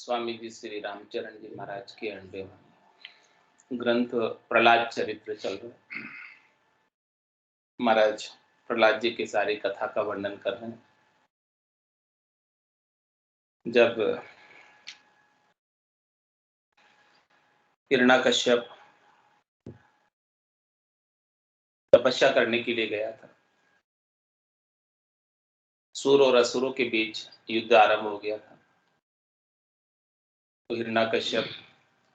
स्वामी जी श्री रामचरण जी महाराज के अंडे में ग्रंथ प्रहलाद चरित्र चल रहा है। महाराज प्रहलाद जी की सारी कथा का वर्णन कर रहे हैं। जब हिरण्याकश्यप तपस्या करने के लिए गया था, सूर और असुरों के बीच युद्ध आरंभ हो गया था। तो हिरण्याकश्यप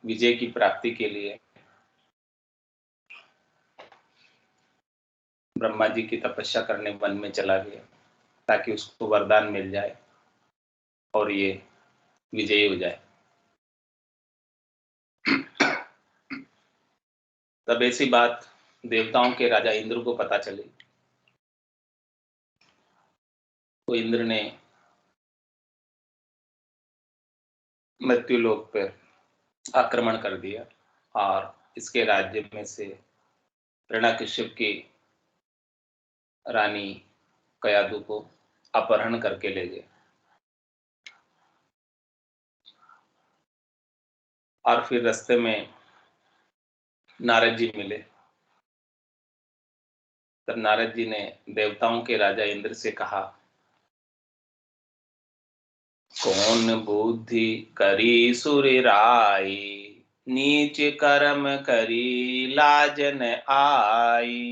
विजय की प्राप्ति के लिए ब्रह्मा जी की तपस्या करने वन में चला गया ताकि उसको वरदान मिल जाए और ये विजयी हो जाए। तब ऐसी बात देवताओं के राजा इंद्र को पता चली, तो इंद्र ने मृत्युलोक पर आक्रमण कर दिया और इसके राज्य में से हिरण्याकश्यप की रानी कयादु को अपहरण करके ले गए। और फिर रास्ते में नारद जी मिले। तब नारद जी ने देवताओं के राजा इंद्र से कहा, कौन बुद्धि करी सुरिराई, नीच कर्म करी लाजन आई।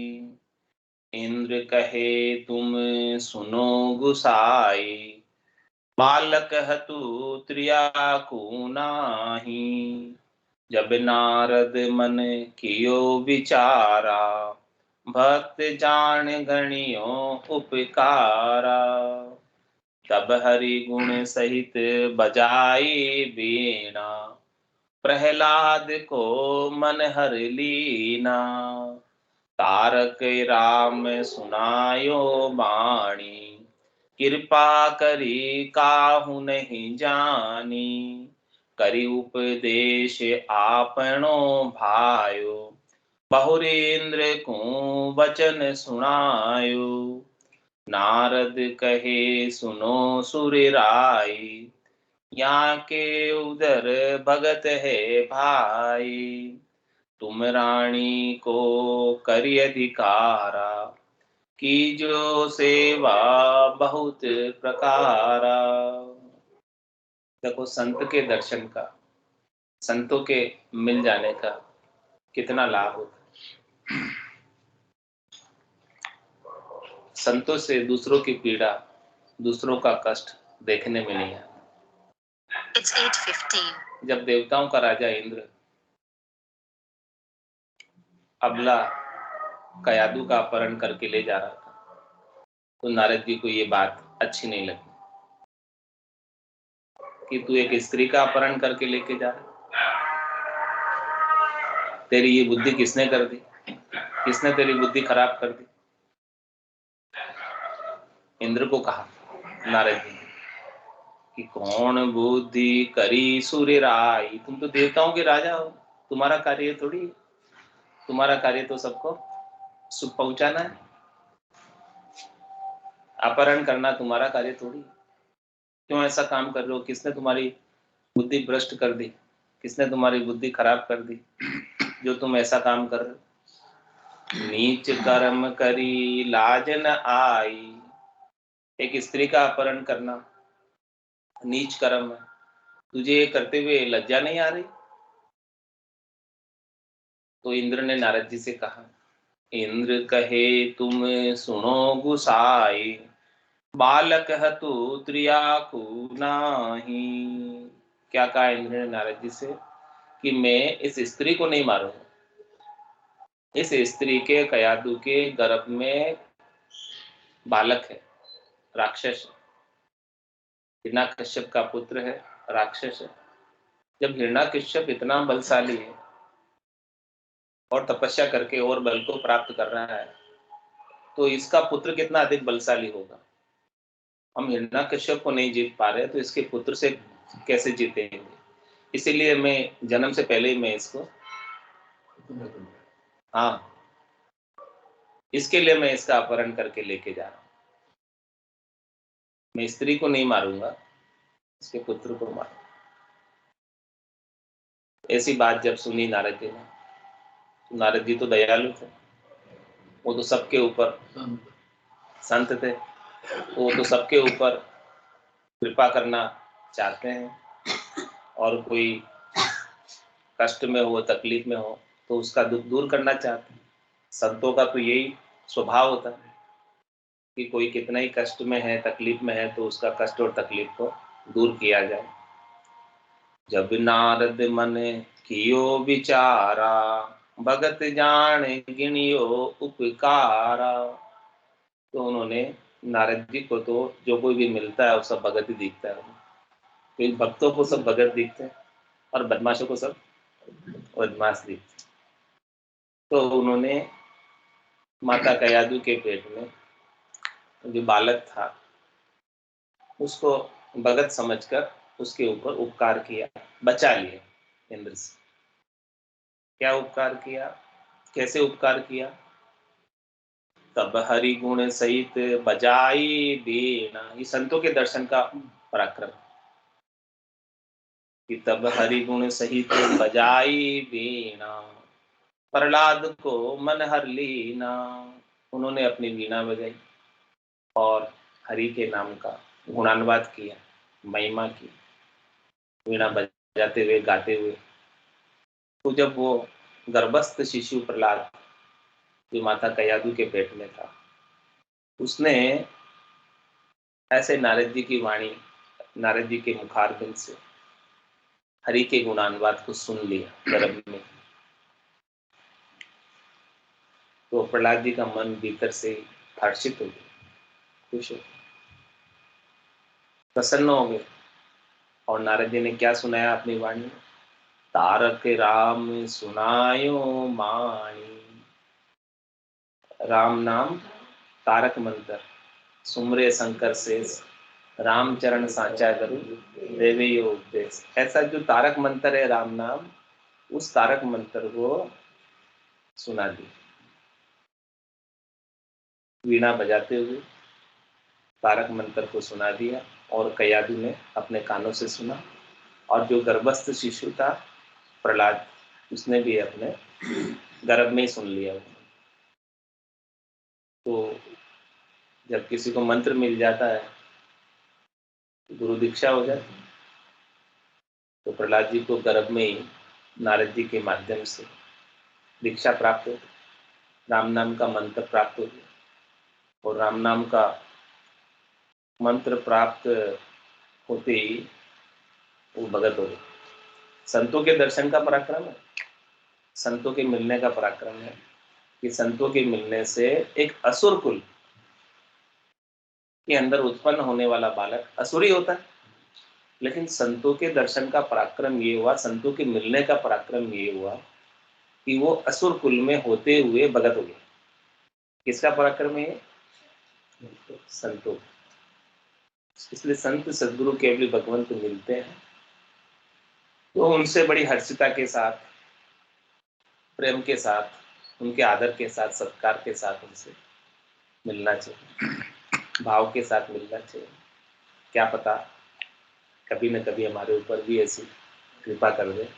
इंद्र कहे तुम सुनो गुसाई, बालक हतु त्रियाकु नाही। जब नारद मन कियो विचारा, भक्त जान गणियो उपकारा। तब हरि गुण सहित बजाई बीणा, प्रहलाद को मन हर लीना। तारक राम सुनायो बाणी, कृपा करी काहू नहीं जानी। करी उपदेश आपनो भायो, बहुरेंद्र को वचन सुनायो। नारद कहे सुनो सुरिराई, यहाँ के उधर भगत है भाई। तुम रानी को करी अधिकारा, की जो सेवा बहुत प्रकारा। देखो संत के दर्शन का, संतों के मिल जाने का कितना लाभ होता है। संतों से दूसरों की पीड़ा, दूसरों का कष्ट देखने में नहीं आता। It's 8:15. जब देवताओं का राजा इंद्र अबला कयादु का अपहरण करके ले जा रहा था, तो नारद जी को ये बात अच्छी नहीं लगी कि तू एक स्त्री का अपहरण करके लेके जा रहा, तेरी ये बुद्धि किसने कर दी, किसने तेरी बुद्धि खराब कर दी। इंद्र को कहा नारद जी कि कौन बुद्धि करी सुरिराई। तुम तो देवताओं के राजा हो, तुम्हारा कार्य थोड़ी, तुम्हारा कार्य तो सबको सुख पहुंचाना है, अपहरण करना तुम्हारा कार्य थोड़ी। क्यों ऐसा काम कर रहे हो, किसने तुम्हारी बुद्धि भ्रष्ट कर दी, किसने तुम्हारी बुद्धि खराब कर दी जो तुम ऐसा काम कर रहे हो। नीच कर्म करी लाज न आई, एक स्त्री का अपहरण करना नीच कर्म है, तुझे करते हुए लज्जा नहीं आ रही। तो इंद्र ने नारद जी से कहा, इंद्र कहे तुम सुनो गुसाई, बालक हतु त्रियाकु नाही। क्या कहा इंद्र ने नारद जी से कि मैं इस स्त्री को नहीं मारूंगा, इस स्त्री के कयादु के गर्भ में बालक है, राक्षस है, हिरण्याकश्यप का पुत्र है, राक्षस है। जब हिरण्याकश्यप इतना बलशाली है और तपस्या करके और बल को प्राप्त कर रहा है, तो इसका पुत्र कितना अधिक बलशाली होगा। हम हिरण्याकश्यप को नहीं जीत पा रहे, तो इसके पुत्र से कैसे जीतेंगे। इसीलिए मैं जन्म से पहले ही मैं इसको, हाँ, इसके लिए मैं इसका अपहरण करके लेके जा रहा हूं। मैं स्त्री को नहीं मारूंगा, इसके पुत्र को मारूंगा। ऐसी बात जब सुनी नारद जी ने, तो नारद जी तो दयालु थे, वो तो सबके ऊपर संत थे, वो तो सबके ऊपर कृपा करना चाहते हैं, और कोई कष्ट में हो, तकलीफ में हो, तो उसका दुख दूर करना चाहते हैं। संतों का तो यही स्वभाव होता है कि कोई कितना ही कष्ट में है, तकलीफ में है, तो उसका कष्ट और तकलीफ को दूर किया जाए। जब नारद मन कियो विचारा, भगत जान गिनियो उपकारा। तो उन्होंने, नारद जी को तो जो कोई भी मिलता है वो सब भगत ही दिखता है। तो इन भक्तों को सब भगत दिखते हैं और बदमाशों को सब बदमाश दिखते हैं। तो उन्होंने माता कयादु के पेट में जो बालक था उसको भगत समझकर उसके ऊपर उपकार किया, बचा लिया इंद्र से। क्या उपकार किया, कैसे उपकार किया? तब हरि गुण सहित बजाई बीणा। ये संतों के दर्शन का पराक्रम कि तब हरि गुण सहित बजाई बीणा, प्रहलाद को मन हर लीना। उन्होंने अपनी वीणा बजाई और हरि के नाम का गुणानुवाद किया, महिमा की, वीणा बजाते हुए, गाते हुए। तो जब वो गर्भस्थ शिशु प्रहलाद जो माता कयादु के पेट में था, उसने ऐसे नारद जी की वाणी, नारद जी के मुखारबिंद से हरि के गुणानुवाद को सुन लिया गर्भ में, तो प्रहलाद जी का मन भीतर से हर्षित हो गया, खुश हो गया, प्रसन्न हो गए। और नारद जी ने क्या सुनाया अपनी वाणी में? तारक राम सुनायो माणी। राम नाम तारक मंत्र, सुमरे शंकर शेष, रामचरण साचा गुरु, देवे यो उपदेश। ऐसा जो तारक मंत्र है राम नाम, उस तारक मंत्र को सुना दी, वीणा बजाते हुए तारक मंत्र को सुना दिया। और कयादु ने अपने कानों से सुना, और जो गर्भस्थ शिशु था प्रहलाद, उसने भी अपने गर्भ में ही सुन लिया। तो जब किसी को मंत्र मिल जाता है, गुरु दीक्षा हो जाती है, तो प्रहलाद जी को गर्भ में ही नारद जी के माध्यम से दीक्षा प्राप्त हो, राम नाम का मंत्र प्राप्त हो गया। और राम नाम का मंत्र प्राप्त होते ही वो भगत हो गए। संतों के दर्शन का पराक्रम है, संतों के मिलने का पराक्रम है कि संतों के मिलने से एक असुर कुल के अंदर उत्पन्न होने वाला बालक असुरी होता है, लेकिन संतों के दर्शन का पराक्रम ये हुआ, संतों के मिलने का पराक्रम ये हुआ कि वो असुर कुल में होते हुए भगत हो गया। किसका पराक्रम है? संतों। इसलिए संत सदगुरु केवल भगवंत मिलते हैं तो उनसे बड़ी हर्षिता के साथ, प्रेम के साथ, उनके आदर के साथ, सत्कार के साथ उनसे मिलना चाहिए, भाव के साथ मिलना चाहिए। क्या पता कभी न कभी हमारे ऊपर भी ऐसी कृपा कर दे,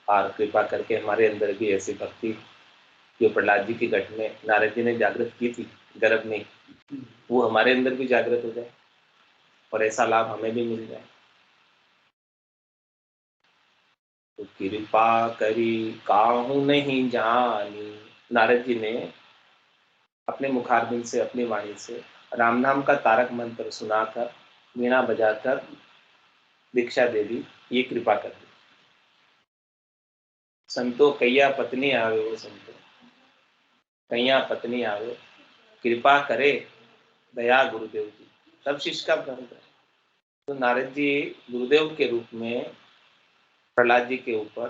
और कृपा करके हमारे अंदर भी ऐसी भक्ति जो प्रहलाद जी की घट में नारद जी ने जागृत की थी गर्भ में, वो हमारे अंदर भी जागृत हो जाए और ऐसा लाभ हमें भी मिल जाए। तो कृपा करी काहू नहीं जानी। नारद जी ने अपने मुखारबिंद से, अपनी वाणी से राम नाम का तारक मंत्र सुनाकर, वीणा बजाकर दीक्षा दे दी, ये कृपा कर दी। संतो कैया पत्नी आवे, वो संतो कैया पत्नी आवे, कृपा करे दया गुरुदेव जी, तब शिष्य का भ्रम करे। तो नारद जी गुरुदेव के रूप में प्रहलाद जी के ऊपर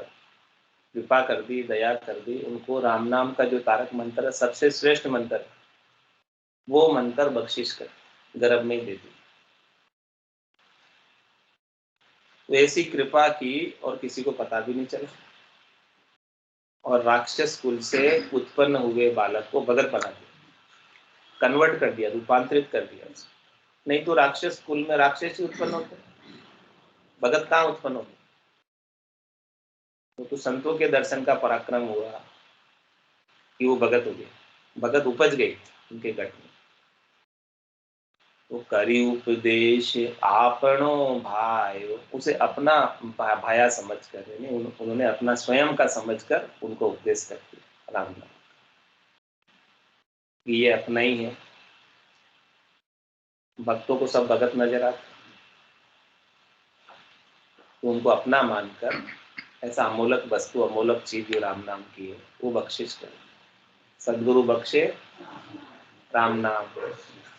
कृपा कर दी, दया कर दी। उनको राम नाम का जो तारक मंत्र है, सबसे श्रेष्ठ मंत्र है, वो मंत्र बख्शिश कर गर्भ में दे दी। तो ऐसी कृपा की और किसी को पता भी नहीं चला, और राक्षस कुल से उत्पन्न हुए बालक को भगत बना दिया, कन्वर्ट कर दिया, रूपांतरित कर दिया। नहीं तो राक्षस कुल में राक्षस ही उत्पन्न होते, भगत कहाँ उत्पन्न होते? तो संतों के दर्शन का पराक्रम हुआ कि वो भगत हो गए, भगत उपज गई उनके गट में। तो करी उपदेश आपनो भायो, उसे अपना भाया समझ कर, उन्होंने अपना स्वयं का समझ कर उनको उपदेश कर दिया राम नाम, ये अपना ही है। भक्तों को सब भगत नजर आते, तो उनको अपना मानकर ऐसा अमूलक वस्तु, अमूलक चीज जो राम नाम की है वो बख्शिश करे। सदगुरु बख्शे राम नाम,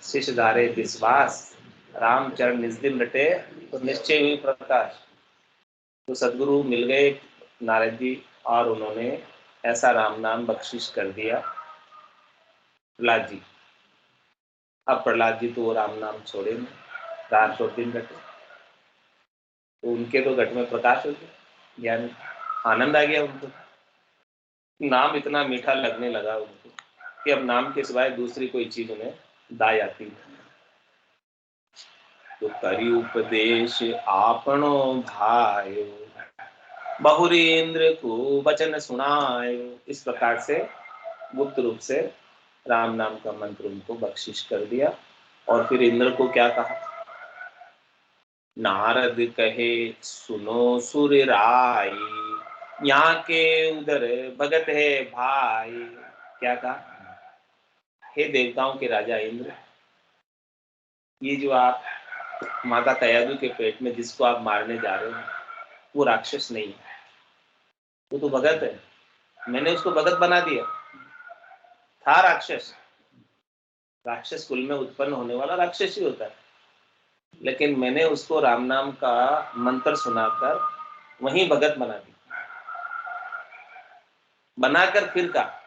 शिष्य धारे विश्वास, राम चरण निज दिन रटे तो निश्चय हुई प्रकाश। तो सदगुरु मिल गए नारद जी और उन्होंने ऐसा राम नाम बख्शिश कर दिया प्रहलाद जी। अब प्रहलाद जी तो वो राम नाम छोड़े नहीं, रात और दिन रटे, तो उनके तो घट में प्रकाश हो गया, ज्ञान आनंद आ गया उनको। नाम इतना मीठा लगने लगा उनको कि अब नाम के सिवाय दूसरी कोई चीज उन्हें दाई आती नहीं। तो करी उपदेश आपनो भायो, बहुरी इंद्र को वचन सुनायो। इस प्रकार से गुप्त रूप से राम नाम का मंत्र उनको बख्शिश कर दिया। और फिर इंद्र को क्या कहा, नारद कहे सुनो सुर राई, यहाँ के उधर भगत है भाई। क्या कहा, हे देवताओं के राजा इंद्र, ये जो आप माता कयादु के पेट में जिसको आप मारने जा रहे हो वो राक्षस नहीं है, वो तो भगत है। मैंने उसको भगत बना दिया। था राक्षस, राक्षस कुल में उत्पन्न होने वाला राक्षस ही होता है, लेकिन मैंने उसको राम नाम का मंत्र सुनाकर वहीं भगत बना दिया। बनाकर फिर कहा,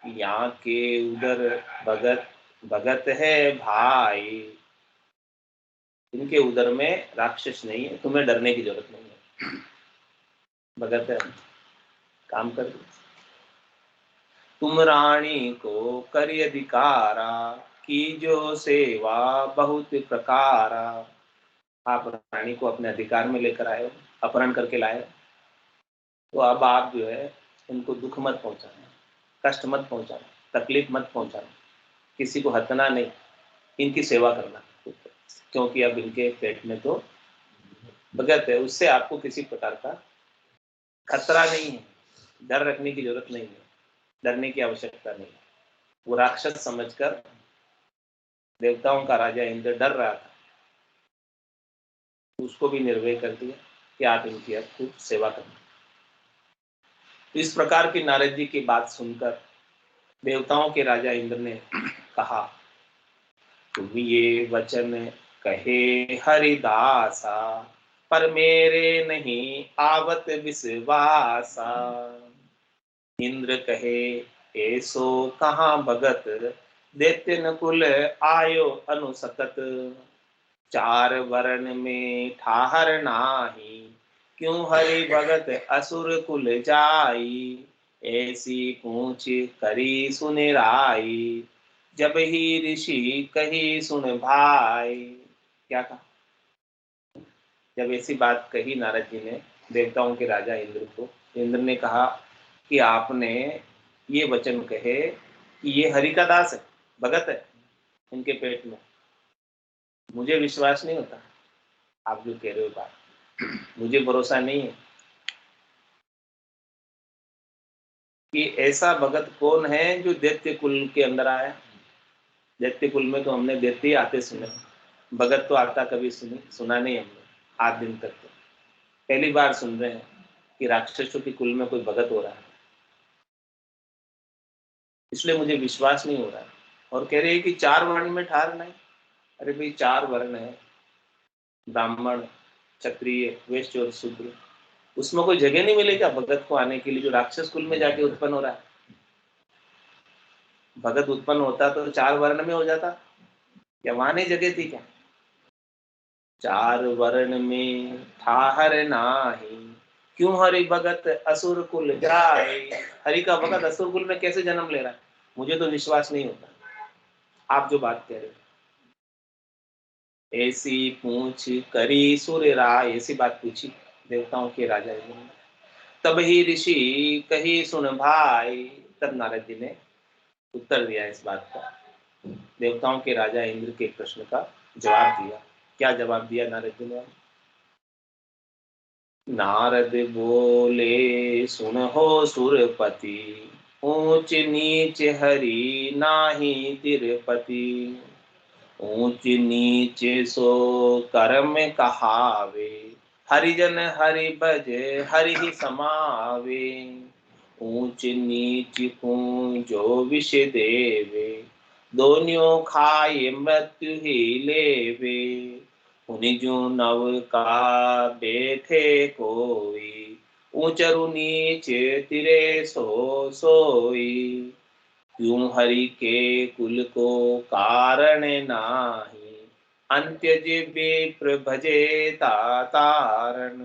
यहाँ के उधर भगत भगत है भाई, इनके उधर में राक्षस नहीं है, तुम्हें डरने की जरूरत नहीं है, भगत है, काम कर दो। तुम रानी को करी अधिकारा, की जो सेवा बहुत प्रकारा। आप रानी को अपने अधिकार में लेकर आए हो, अपहरण करके लाए हो, तो अब आप जो है इनको दुख मत पहुंचाना, कष्ट मत पहुंचाना, तकलीफ मत पहुंचाना, किसी को हतना नहीं, इनकी सेवा करना, क्योंकि अब इनके पेट में तो भगत है, उससे आपको किसी प्रकार का खतरा नहीं है, डर रखने की जरूरत नहीं है, डरने की आवश्यकता नहीं है। वो राक्षस समझकर देवताओं का राजा इंद्र डर रहा था, उसको भी निर्भय कर दिया कि आप इनकी अब खूब सेवा करना। तो इस प्रकार की नारद जी की बात सुनकर देवताओं के राजा इंद्र ने कहा, तुम ये वचन कहे हरिदासा, पर मेरे नहीं आवत विश्वासा। इंद्र कहे ऐसो कहाँ भगत, दैत्य नकुल आयो अनुसतत। चार वर्ण में ठाहर नाही, क्यों हरि भगत असुर कुल जाई। ऐसी पूछ करी सुन राई, जब ही ऋषि कही सुन भाई। क्या कहा, जब ऐसी बात कही नारद जी ने देवताओं के राजा इंद्र को, इंद्र ने कहा कि आपने ये वचन कहे कि ये हरि का दास है, भगत है इनके पेट में, मुझे विश्वास नहीं होता आप जो कह रहे हो बात, मुझे भरोसा नहीं है कि ऐसा भगत कौन है जो दैत्य कुल के अंदर आया। दैत्य कुल में तो हमने दैत्य आते सुने, भगत तो आता कभी सुना नहीं हमने आज दिन तक। तो पहली बार सुन रहे हैं कि राक्षसों के कुल में कोई भगत हो रहा है, इसलिए मुझे विश्वास नहीं हो रहा है। और कह रहे हैं कि चार वर्ण में ठार नहीं। अरे भाई, चार वर्ण है, ब्राह्मण, क्षत्रिय, वैश्य और शूद्र, उसमें कोई जगह नहीं मिलेगा भगत को आने के लिए जो राक्षस कुल में जाके उत्पन्न हो रहा है। भगत उत्पन्न होता तो चार वर्ण में हो जाता, या वहां नहीं जगह थी क्या। चार वर्ण में ठाहर नाही, क्यों हरि भगत असुर कुल जाए। हरि का भगत असुर कुल में कैसे जन्म ले रहा है, मुझे तो विश्वास नहीं होता आप जो बात कह रहे हो। ऐसी पूछ करी सुर राय, ऐसी बात पूछी देवताओं के राजा इंद्र ने। तब ही ऋषि कही सुन भाई, तब नारद जी ने उत्तर दिया इस बात का, देवताओं के राजा इंद्र के प्रश्न का जवाब दिया। क्या जवाब दिया नारद जी ने? नारद बोले सुनहो सुरपति, ऊंच नीच हरि नाही तिरपति। ऊंच नीच सो कर्म कहावे, हरिजन हरि भज हरि ही समावे। ऊंच नीच को जो विष देवे, दोनियों खाए मृत्यु ही लेवे। निजु नव का बैठे कोई, ऊंचरु नीच तिरे सो सोई। यूं हरि के कुल को कारण नाही, अंत्यज विप्र भजे तारण।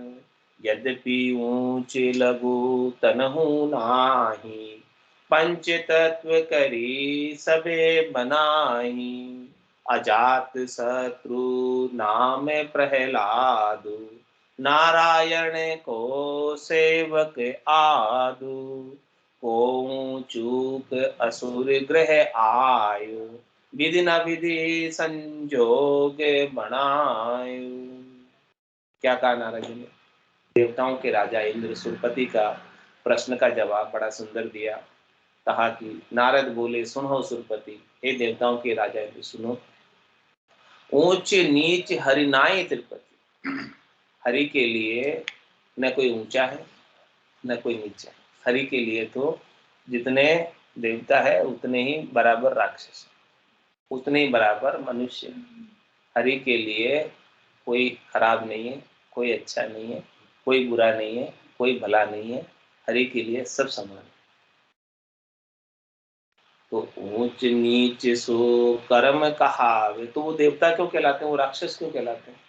यद्यपि ऊंच लघु तनहु नाही, पंच तत्व करी सबे बनाई। अजात शत्रु नाम प्रहलादु, नारायण को सेवक आदु। को चूक असुर ग्रह आयु, विधि न विधि संजोग बनायु। क्या कहा नारद जी ने? देवताओं के राजा इंद्र सुरपति का प्रश्न का जवाब बड़ा सुंदर दिया। कहा कि नारद बोले सुनो सुरपति, हे देवताओं के राजा इंद्र सुनो, ऊंच नीच हरि नाय तिरपति। हरि के लिए न कोई ऊंचा है न कोई नीचा है। हरि के लिए तो जितने देवता है उतने ही बराबर राक्षस है, उतने ही बराबर मनुष्य। हरि के लिए कोई खराब नहीं है, कोई अच्छा नहीं है, कोई बुरा नहीं है, कोई भला नहीं है। हरि के लिए सब समान है। तो ऊंच नीच सो कर्म कहावे, तो वो देवता क्यों कहलाते हैं, वो राक्षस क्यों कहलाते हैं?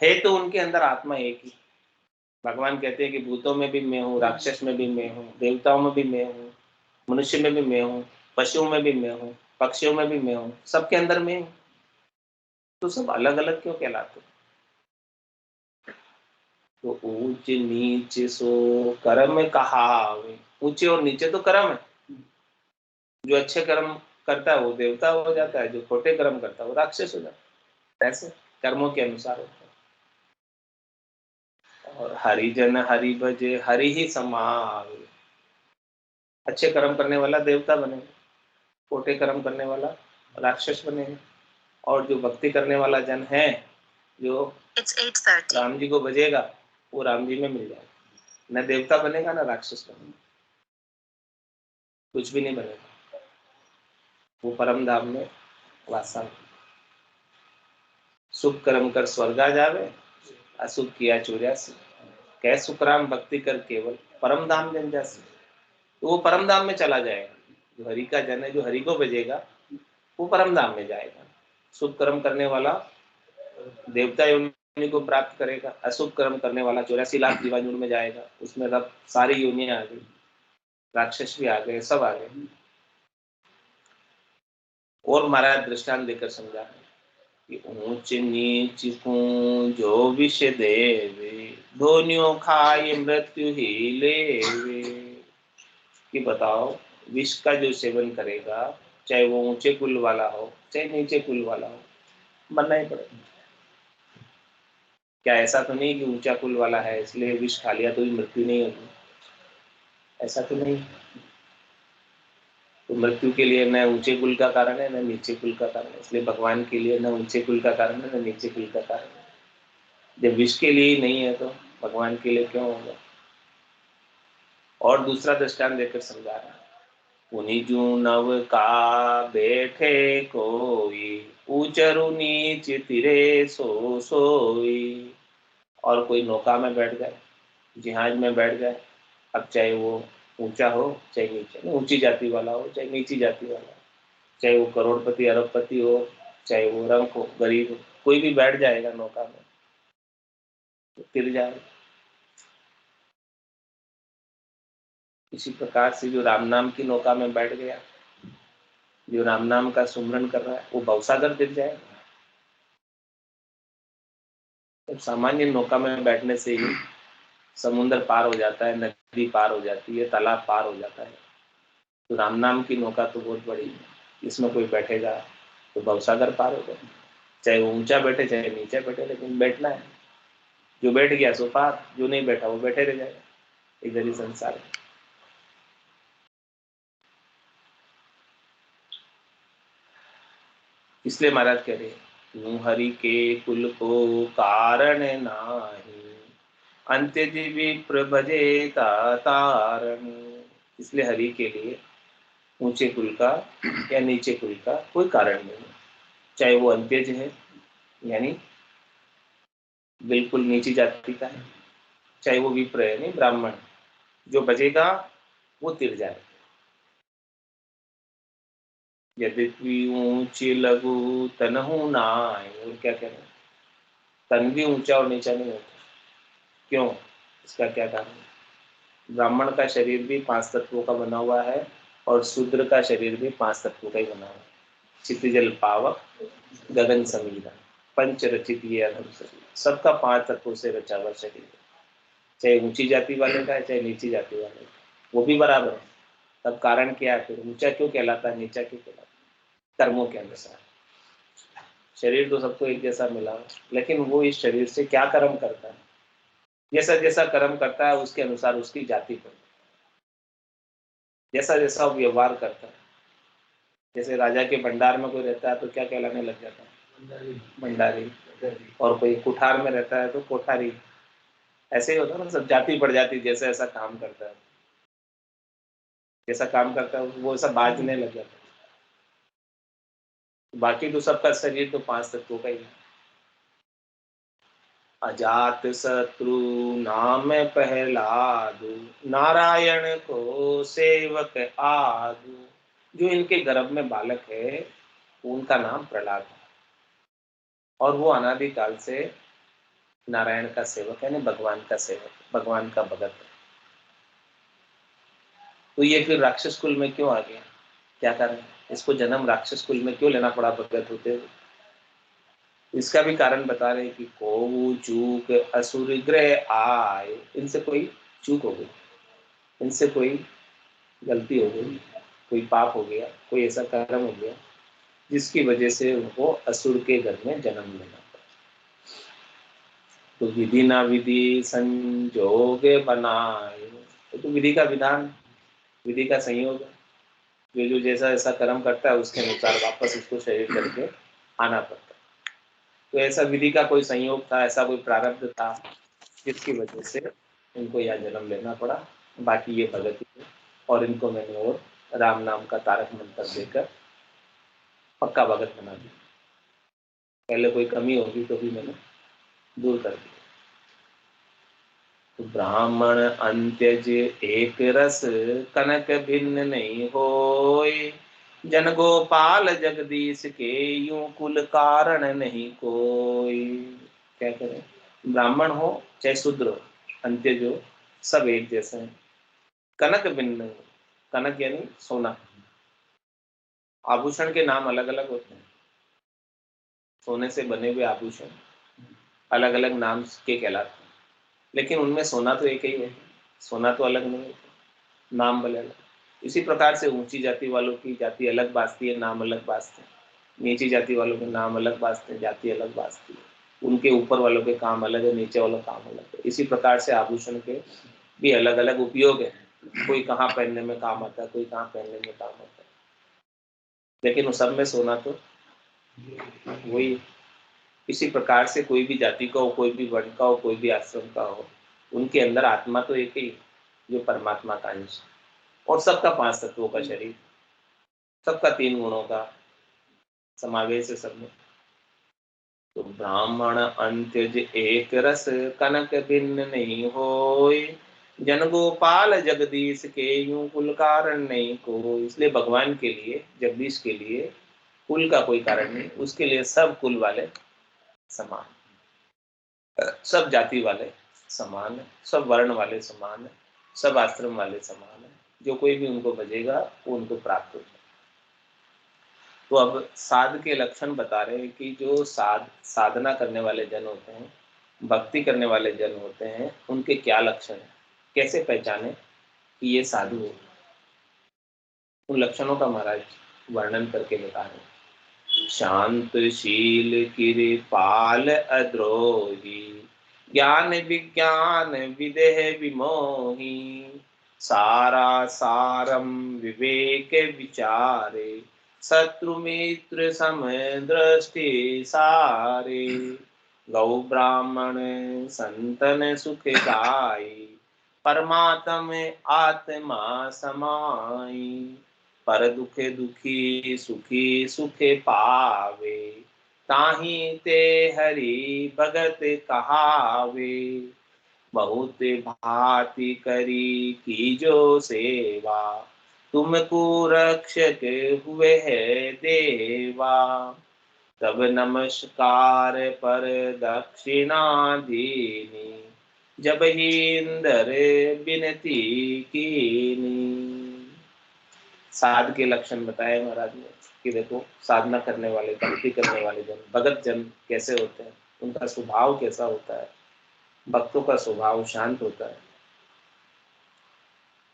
है तो उनके अंदर आत्मा एक ही। भगवान कहते हैं कि भूतों में भी मैं हूँ, राक्षस में भी मैं हूँ, देवताओं में भी मैं हूँ, मनुष्य में भी मैं हूँ, पशुओं में भी मैं हूँ, पक्षियों में भी मैं हूँ, सबके अंदर मैं हूँ। तो सब अलग अलग क्यों कहलाते हैं? तो ऊंच नीच सो कर्म कहावे, ऊंचे और नीचे तो कर्म है। जो अच्छे कर्म करता है वो देवता हो जाता है, जो खोटे कर्म करता है वो राक्षस हो जाता है। ऐसे कर्मों के अनुसार होता है। और हरिजन हरि भजे हरि ही समावे, अच्छे कर्म करने वाला देवता बनेगा, खोटे कर्म करने वाला राक्षस बनेगा। और जो भक्ति करने वाला जन है, जो राम जी को भजेगा, वो राम जी में मिल जाएगा। न देवता बनेगा न राक्षस बनेगा, कुछ भी नहीं बनेगा। वो परम धाम में वासा। शुभ कर्म कर स्वर्गा जावे, अशुभ किया चौरासी। कह सुखराम भक्ति कर केवल, परम धाम जन जासी। तो वो परम धाम में चला जाएगा। जो हरि का जन है, जो हरि को भजेगा, वो परम धाम में जाएगा। शुभ कर्म करने वाला देवता योनि को प्राप्त करेगा, अशुभ कर्म करने वाला 84 लाख जीवाणु में जाएगा। उसमें रब सारी योनियां आ गई, राक्षस भी आ गए, सब आ गए। और महाराज दृष्टांत देकर समझा कि ऊंच नीच को जो विष देवे, दोनियों खाए मृत्यु ही लेवे। कि बताओ, विष का जो सेवन करेगा, चाहे वो ऊंचे कुल वाला हो चाहे नीचे कुल वाला हो, मरना ही पड़ेगा। क्या ऐसा तो नहीं कि ऊंचा कुल वाला है इसलिए विष खा लिया तो भी मृत्यु नहीं होगी? ऐसा तो नहीं। तो मृत्यु के लिए न ऊंचे कुल का कारण है न नीचे कुल का कारण है, इसलिए भगवान के लिए न ऊंचे कुल का कारण है न नीचे कुल का कारण है। जब विष के लिए ही नहीं है तो भगवान के लिए क्यों होगा? और दूसरा दृष्टांत देकर समझा रहा है, उन्हीं जो नव का बैठे कोई, ऊंचरु नीच तिरे सो सोई। और कोई नौका में बैठ जाए, जहाज में बैठ जाए, अब चाहे वो ऊंचा हो चाहे नीचे, ऊंची जाति वाला हो चाहे नीची जाति वाला हो, चाहे वो करोड़पति अरबपति हो चाहे वो रंक हो गरीब हो, कोई भी बैठ जाएगा नौका में तो तिर जाएगा। इसी प्रकार से जो राम नाम की नौका में बैठ गया, जो राम नाम का सुमरन कर रहा है, वो भवसागर तिर जाएगा। तो सामान्य नौका में बैठने से ही समुद्र पार हो जाता है, नदी पार हो जाती है, तालाब पार हो जाता है। तो राम नाम की नौका तो बहुत बड़ी है, इसमें कोई बैठेगा तो भवसागर पार हो जाए, चाहे वो ऊंचा बैठे चाहे नीचे बैठे, लेकिन बैठना है। जो बैठ गया सो पार, जो नहीं बैठा वो बैठे रह जाएगा, इधर ही संसार है। इसलिए महाराज कह रहे तू हरि के कुल को कारण नाही, अंत्य जीवी प्रभजे तारण। इसलिए हरि के लिए ऊंचे कुल का या नीचे कुल का कोई कारण नहीं है, चाहे वो अंत्यज है यानी बिल्कुल नीची जाति का है, चाहे वो विप्र है नहीं ब्राह्मण, जो बजेगा वो तिर जाएगा। यद्यपि ऊंची लघु तनहु नाय, और क्या कह रहे हैं, तन भी ऊंचा और नीचा नहीं होता। क्यों? इसका क्या कारण है? ब्राह्मण का शरीर भी 5 तत्वों का बना हुआ है और शूद्र का शरीर भी 5 तत्वों का ही बना हुआ है। क्षितिजल पावक गगन समीरा, पंच रचित ये अधम शरीर, सबका 5 तत्वों से रचा हुआ शरीर है। चाहे ऊंची जाति वाले का है चाहे नीची जाति वाले का, वो भी बराबर है। तब कारण क्या है? फिर ऊंचा क्यों कहलाता है, नीचा क्यों कहलाता है? कर्मों के अनुसार। शरीर तो सबको एक जैसा मिला, लेकिन वो इस शरीर से क्या कर्म करता है, जैसा जैसा कर्म करता है उसके अनुसार उसकी जाति पर, जैसा जैसा वो व्यवहार करता है। जैसे राजा के भंडार में कोई रहता है तो क्या कहलाने लग जाता है, भंडारी। और कोई कुठार में रहता है तो कोठारी। ऐसे ही होता है ना, सब जाति पड़ जाती, जैसा ऐसा काम करता है, जैसा काम करता है वो ऐसा बाजने लग जाता है। बाकी तो सबका शरीर तो 5 तत्वों का ही है। अजात शत्रु नाम पहलादु, नारायण को सेवक आदु। जो इनके गर्भ में बालक है उनका नाम प्रहलाद है, और वो अनादिकाल से नारायण का सेवक है, यानी भगवान का सेवक, भगवान का भगत है। तो ये फिर राक्षस कुल में क्यों आ गया, क्या कारण? इसको जन्म राक्षस कुल में क्यों लेना पड़ा भगत होते हुए? इसका भी कारण बता रहे कि को चूक असुर ग्रह आए, इनसे कोई चूक हो गई, इनसे कोई गलती हो गई, कोई पाप हो गया, कोई ऐसा कर्म हो गया जिसकी वजह से उनको असुर के घर में जन्म लेना पड़ा। तो विधि ना विधि संजोग बनाए, तो विधि का विधान, विधि का संयोग, जो जो जैसा जैसा कर्म करता है उसके अनुसार वापस उसको शरीर करके आना पड़ता है। तो ऐसा विधि का कोई संयोग था, ऐसा कोई प्रारब्ध था जिसकी वजह से इनको यहाँ जन्म लेना पड़ा। बाकी ये भगत ही है, और इनको मैंने और राम नाम का तारक मंत्र देकर पक्का भगत बना दिया। पहले कोई कमी होगी तो भी मैंने दूर कर दिया। तो ब्राह्मण अंत्यज एक रस, कनक भिन्न नहीं होय, जन गोपाल जगदीश के यूं कुल कारण नहीं कोई। क्या करें, ब्राह्मण हो चाहे शूद्र हो, अंत्यज हो, सब एक जैसे हैं। कनक भिन्न नहीं, कनक यानी सोना। आभूषण के नाम अलग अलग होते हैं, सोने से बने हुए आभूषण अलग अलग नाम के कहलाते हैं, लेकिन उनमें सोना तो एक ही है, सोना तो अलग नहीं है, नाम भले अलग। इसी प्रकार से ऊंची जाति वालों की जाति अलग बाजती है, नाम अलग बाजते हैं, नीची जाति वालों के नाम अलग बाजते हैं, जाति अलग बाजती है। उनके ऊपर वालों के काम अलग है, नीचे वालों का काम अलग है। इसी प्रकार से आभूषण के भी अलग अलग उपयोग है, कोई कहाँ पहनने में काम आता है, कोई कहाँ पहनने में काम आता है, लेकिन उस सब में सोना तो वही। इसी प्रकार से कोई भी जाति का हो, कोई भी वर्ण का हो, कोई भी आश्रम का हो, उनके अंदर आत्मा तो एक ही, जो परमात्मा का अंश, और सबका 5 तत्वों का शरीर, सबका 3 गुणों का समावेश है सब में। तो ब्राह्मण अंत्यज एक रस, कनक भिन्न नहीं होय, जन गोपाल जगदीश के यूं कुल कारण नहीं को। इसलिए भगवान के लिए, जगदीश के लिए कुल का कोई कारण नहीं, उसके लिए सब कुल वाले समान, सब जाति वाले समान है, सब वर्ण वाले समान है, सब आश्रम वाले समान है। जो कोई भी उनको भजेगा वो उनको प्राप्त होगा। तो अब साध के लक्षण बता रहे हैं कि जो साधना करने वाले जन होते हैं भक्ति करने वाले जन होते हैं उनके क्या लक्षण है, कैसे पहचाने कि ये साधु है। उन लक्षणों का महाराज वर्णन करके बता रहे हैं। शांत शील कृपाल अद्रोही, ज्ञान विज्ञान विदेह विमोही, सारा सारम विवेक विचारे, शत्रु मित्र सम दृष्टि सारे, गौ ब्राह्मण संतन सुखदाई, परमात्म आत्मा समाई, पर दुखे दुखी सुखी सुखे पावे, ताहि ते हरि भगत कहावे, बहुत भांति करी कीजो सेवा, तुमको रक्षक हुए है देवा, तब नमस्कार पर दक्षिणा दीनी, जब ही इंदर विनती कीनी। साध के लक्षण बताए महाराज ने कि देखो साधना करने वाले, भक्ति करने वाले जन, भगत जन कैसे होते हैं, उनका स्वभाव कैसा होता है। भक्तों का स्वभाव शांत होता है,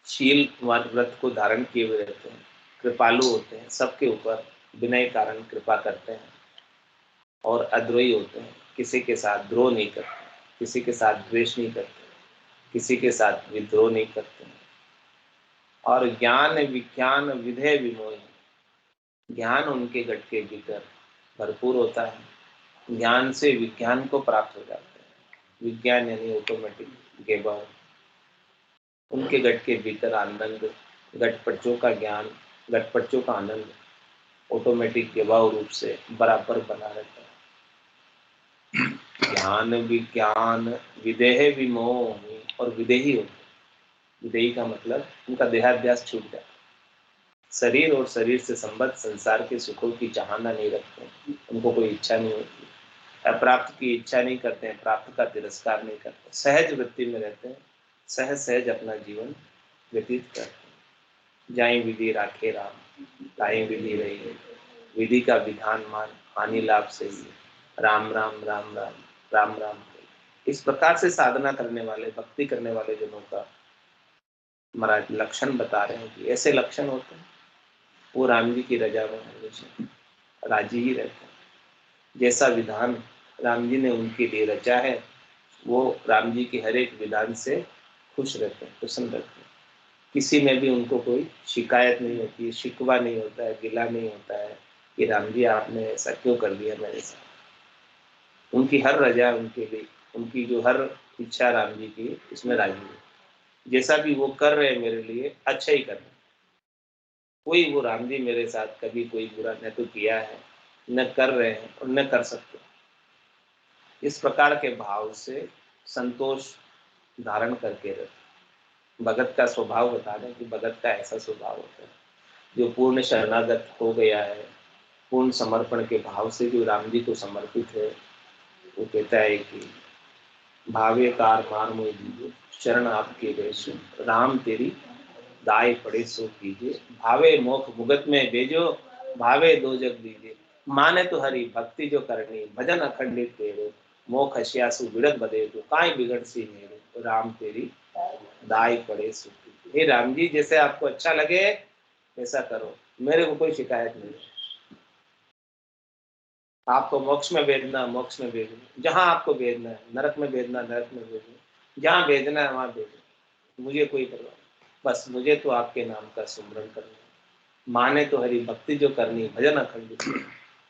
शील व्रत को धारण किए हुए रहते हैं, कृपालु होते हैं, सबके ऊपर विनय कारण कृपा करते हैं, और अद्रोही होते हैं, किसी के साथ द्रोह नहीं करते, किसी के साथ द्वेष नहीं करते, किसी के साथ विद्रोह नहीं करते हैं, और ज्ञान विज्ञान विधेय विमोही, ज्ञान उनके गट के भीतर भरपूर होता है, ज्ञान से विज्ञान को प्राप्त हो जाते हैं। विज्ञान यानी ऑटोमेटिक गेबा, उनके गट के भीतर आनंद, गटपटों का ज्ञान, गटपटों का आनंद ऑटोमेटिक गेबाव रूप से बराबर बना रहता है। ज्ञान विज्ञान विदेह विमोही, और विदेही होते, विदेही का मतलब उनका देहाध्यास छूट जाता है, शरीर और शरीर से संबद्ध संसार के सुखों की चाहना नहीं रखते, उनको कोई इच्छा नहीं होती, अप्राप्त की इच्छा नहीं करते हैं, प्राप्त का तिरस्कार नहीं करते, सहज वृत्ति में रहते हैं, सहज सहज अपना जीवन व्यतीत करते हैं। जाई विधि राखे राम, ताई विधि रही, विधि का विधान मान, हानि लाभ से ही, राम राम राम राम राम राम। इस प्रकार से साधना करने वाले, भक्ति करने वाले जनों का महाराज लक्षण बता रहे हैं कि ऐसे लक्षण होते हैं, वो राम जी की रजा में हमेशा राजी ही रहते हैं। जैसा विधान राम जी ने उनके लिए रचा है, वो राम जी के हर एक विधान से खुश रहते हैं, प्रसन्न रहते हैं, किसी में भी उनको कोई शिकायत नहीं होती है, शिकवा नहीं होता है, गिला नहीं होता है कि राम जी आपने ऐसा क्यों कर दिया मेरे साथ। उनकी हर रजा उनके लिए, उनकी जो हर इच्छा राम जी की, उसमें राजी है, जैसा भी वो कर रहे हैं मेरे लिए अच्छा ही कर रहे हैं। कोई वो राम जी मेरे साथ कभी कोई बुरा न तो किया है, न कर रहे हैं और न कर सकते। इस प्रकार के भाव से संतोष धारण करके रहते। भगत का स्वभाव बता दें कि भगत का ऐसा स्वभाव होता है जो पूर्ण शरणागत हो गया है, पूर्ण समर्पण के भाव से जो राम जी को समर्पित है, वो कहता है कि भावे कार मार मोह दीजिए, शरण आपके वैसु, राम तेरी दाय पड़े सो कीजिए, भावे मोख मुगत में भेजो, भावे दो जग दीजिए, माने तो हरि भक्ति जो करनी, भजन अखंडित तेरो, मोख हसियासु बिड़त बदे तो काई बिगड़ सी मेरो, राम तेरी दाय पड़े सो कीजिए। हे राम जी, जैसे आपको अच्छा लगे ऐसा करो, मेरे को कोई शिकायत नहीं है। आपको मोक्ष में भेजना मोक्ष में भेजना, जहां आपको भेजना है, नरक में भेजना नरक में भेजना, जहां भेजना है वहां भेजना, मुझे कोई परवाह नहीं। बस मुझे तो आपके नाम का सुमरन करना है, माने तो हरि भक्ति जो करनी, भजन अखंडित।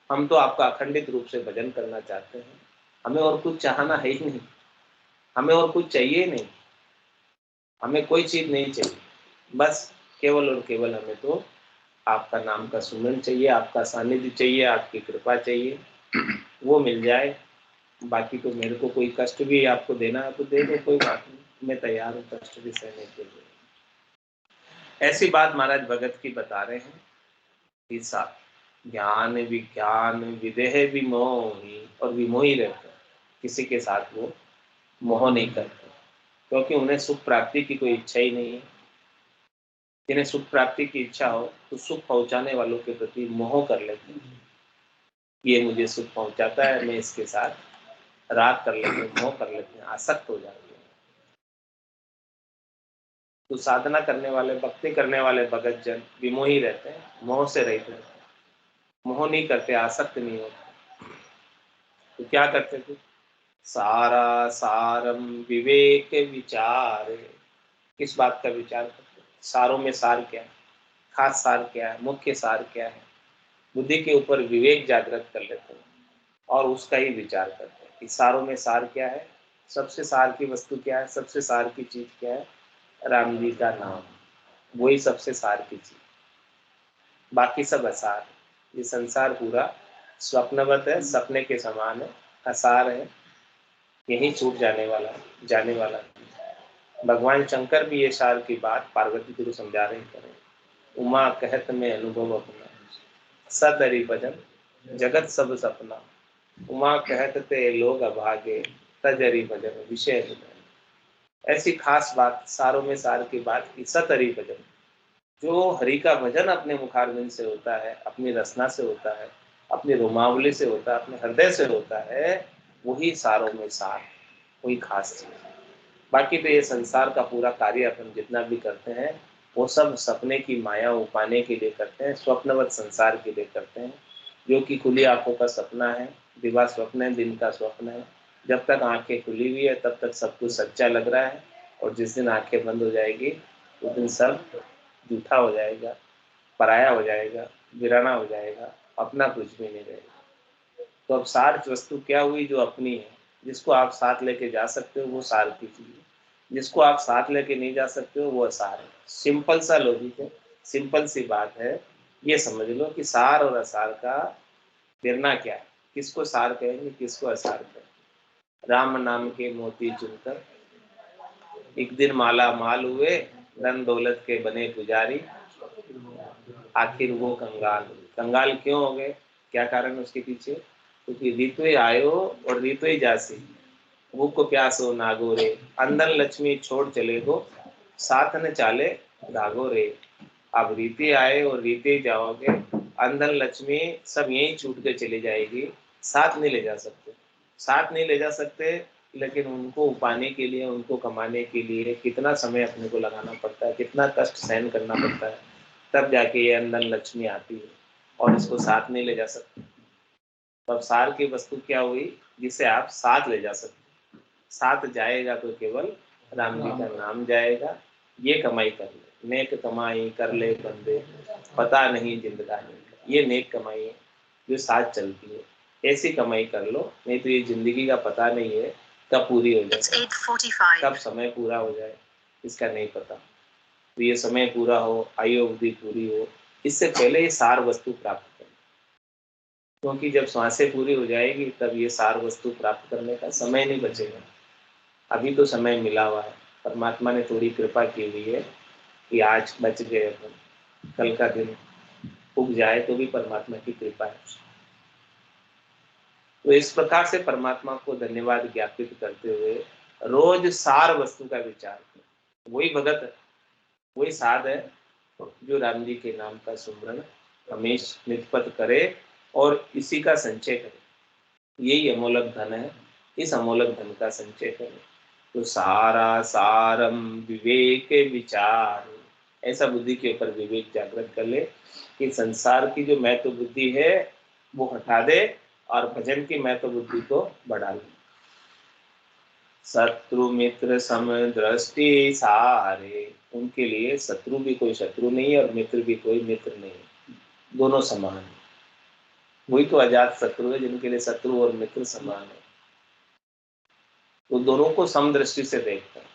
हम तो आपका अखंडित रूप से भजन करना चाहते हैं, हमें और कुछ चाहना है ही नहीं, हमें और कुछ चाहिए नहीं, हमें कोई चीज नहीं चाहिए, बस केवल और केवल हमें तो आपका नाम का सुमरन चाहिए, आपका सानिध्य चाहिए, आपकी कृपा चाहिए, वो मिल जाए। बाकी तो मेरे को कोई कष्ट भी आपको देना है तो दे दो, कोई बात नहीं, मैं तैयार हूँ कष्ट भी सहने के लिए। ऐसी बात महाराज भगत की बता रहे हैं कि ज्ञान विज्ञान विदेह विमोही, और विमोही रहते हैं, किसी के साथ वो मोह नहीं करते, क्योंकि उन्हें सुख प्राप्ति की कोई इच्छा ही नहीं है। जिन्हें सुख प्राप्ति की इच्छा हो तो सुख पहुंचाने वालों के प्रति मोह कर लेते हैं, ये मुझे सुख पहुंचाता है, मैं इसके साथ राग कर लेते हैं, मोह कर लेते हैं, आसक्त हो जाते हैं। तो साधना करने वाले, भक्ति करने वाले भगत जन विमोही रहते हैं, मोह से रहित रहते हैं, मोह नहीं करते, आसक्त नहीं होते। तो क्या करते थे? सारा सारम विवेक विचार। किस बात का विचार करते? सारों में सार क्या है, खास सार क्या है, मुख्य सार क्या है, बुद्धि के ऊपर विवेक जागृत कर लेते हैं और उसका ही विचार करते हैं कि सारों में सार क्या है, सबसे सार की वस्तु क्या है, सबसे सार की चीज क्या है? राम जी का नाम, वही सबसे सार की चीज, बाकी सब असार है। ये संसार पूरा स्वप्नवत है, सपने के समान है, असार है, यही छूट जाने वाला है। भगवान शंकर भी ये सार की बात पार्वती जी को समझा रहे करें। उमा कहत में अनुभव अपना, सतरी भजन जगत सब सपना। उमा कहत ते लोग अभागे, तजरी भजन विषय भजन। ऐसी खास बात, सारों में सार की बात की, सतरी भजन। जो हरि का भजन अपने मुखारविंद से होता है, अपनी रसना से होता है, अपनी रोमावली से होता है, अपने हृदय से होता है, वही सारों में सार, वही खास चीज। बाकी तो ये संसार का पूरा कार्य अपन जितना भी करते हैं वो सब सपने की माया उपाने के लिए करते हैं, स्वप्नवत संसार के लिए करते हैं, जो कि खुली आंखों का सपना है, दिवा स्वप्न है, दिन का स्वप्न है। जब तक आंखें खुली हुई है तब तक सब कुछ सच्चा लग रहा है, और जिस दिन आंखें बंद हो जाएगी उस दिन सब झूठा हो जाएगा, पराया हो जाएगा, वीराना हो जाएगा, अपना कुछ भी नहीं रहेगा। तो अब सार वस्तु क्या हुई? जो अपनी है, जिसको आप साथ लेके जा सकते हो वो सार की चीज है, जिसको आप साथ लेके नहीं जा सकते हो वो असार है। सिंपल सा लॉजिक है, सिंपल सी बात है। ये समझ लो कि सार और असार का गिरना क्या है, किसको सार कहेंगे, किसको असार कहेंगे। राम नाम के मोती चुनकर एक दिन माला माल हुए, धन दौलत के बने पुजारी, आखिर वो कंगाल। कंगाल क्यों हो गए? क्या कारण उसके पीछे? क्योंकि ऋतु आयो और ऋतु जासी, भूख प्यासो नागो रे, अंदर लक्ष्मी छोड़ चले गो, साथ न चाले धागो रे। अब रीति आए और रीति जाओगे, अंदर लक्ष्मी सब यहीं छूट के चली जाएगी, साथ नहीं ले जा सकते। साथ नहीं ले जा सकते, लेकिन उनको पाने के लिए, उनको कमाने के लिए कितना समय अपने को लगाना पड़ता है, कितना कष्ट सहन करना पड़ता है, तब जाके ये अंदर लक्ष्मी आती है, और इसको साथ नहीं ले जा सकते। तो अब सार की वस्तु क्या हुई? जिसे आप साथ ले जा सकते। साथ जाएगा तो केवल राम जी का नाम जाएगा। ये कमाई कर ले, नेक कमाई कर ले बंदे, पता नहीं जिंदगानी का। ये नेक कमाई है जो साथ चलती है, ऐसी कमाई कर लो, नहीं तो ये जिंदगी का पता नहीं है कब पूरी हो जाए, कब समय पूरा हो जाए, इसका नहीं पता। तो ये समय पूरा हो, आयु अवधि पूरी हो, इससे पहले ये सार वस्तु प्राप्त करें, क्योंकि जब सांसें पूरी हो जाएगी तब ये सार वस्तु प्राप्त करने का समय नहीं बचेगा। अभी तो समय मिला हुआ है, परमात्मा ने थोड़ी कृपा की हुई है कि आज बच गए अपन, कल का दिन उग जाए तो भी परमात्मा की कृपा है। तो इस प्रकार से परमात्मा को धन्यवाद ज्ञापित करते हुए रोज सार वस्तु का विचार करें। वही भगत है, वही साध है जो राम जी के नाम का सुमरन हमेश निष्पत करे और इसी का संचय करे। यही अमोलक धन है, इस अमोलक धन का संचय करें। तो सारा सारम विवेक विचार, ऐसा बुद्धि के ऊपर विवेक जागृत कर ले कि संसार की जो महत्व बुद्धि है वो हटा दे और भजन की महत्व बुद्धि को बढ़ा ले। शत्रु मित्र सम दृष्टि सारे, उनके लिए शत्रु भी कोई शत्रु नहीं है और मित्र भी कोई मित्र नहीं है, दोनों समान है। वही तो अजात शत्रु है जिनके लिए शत्रु और मित्र समान है। तो दोनों को समदृष्टि से देखते हैं।